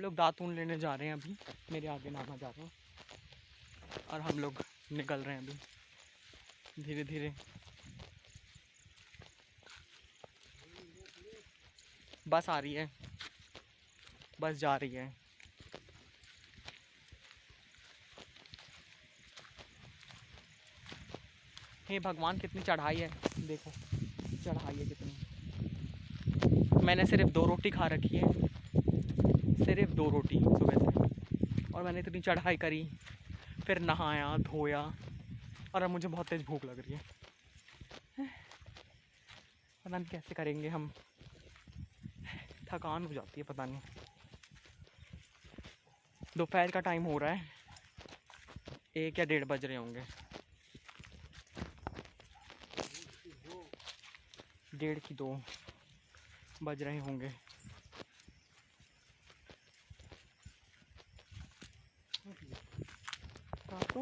लोग दातून लेने जा रहे हैं अभी, मेरे आगे नाना जा रहे हैं और हम लोग निकल रहे हैं अभी धीरे धीरे। बस आ रही है, बस जा रही है। हे भगवान कितनी चढ़ाई है, देखो चढ़ाई है कितनी। मैंने सिर्फ 2 रोटी खा रखी है, सिर्फ 2 रोटी सुबह से, और मैंने इतनी चढ़ाई करी, फिर नहाया धोया, और अब मुझे बहुत तेज़ भूख लग रही है। पता नहीं कैसे करेंगे हम, थकान हो जाती है पता नहीं। दोपहर का टाइम हो रहा है, 1 या 1:30 बज रहे होंगे, 1:30 की 2 बज रहे होंगे। काटो